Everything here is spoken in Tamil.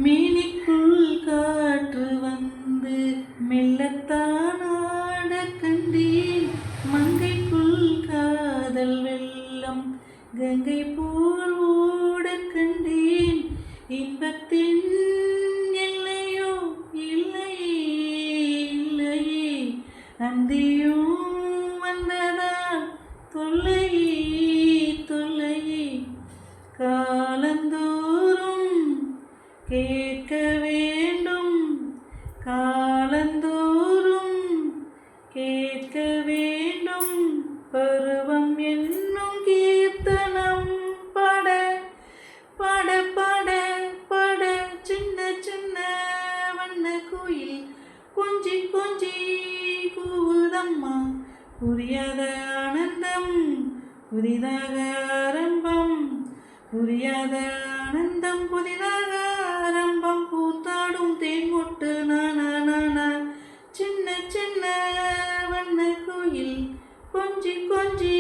மேனிக்குள் காற்று வந்து மெல்லத்தான் ஆடக் கண்டேன். மங்கைக்குள் காதல் வெள்ளம் கங்கை போல் ஓடக் கண்டேன். இன்பத்தின் எல்லையோ இல்லையே இல்லையே, அந்தியும் வந்ததால் தொல்லையே தொல்லையே. காலந்தோறும் கேட்க வேண்டும், காலந்தோறும் கேட்க வேண்டும். பருவம் என்னும் கீர்த்தனம் பாட பாட பாட பாட. சின்ன சின்ன வண்ண கோயில் கொஞ்சி கொஞ்சி கூவுதம்மா. புரியாத ஆனந்தம் புதிதாக ஆரம்பம், புரியாத ஆனந்தம் புதிதாக ஆரம்பம். பூத்தாடும் தேன்மொட்டு நானா நானா. சின்ன சின்ன வண்ண கோயில் கொஞ்சி கொஞ்சி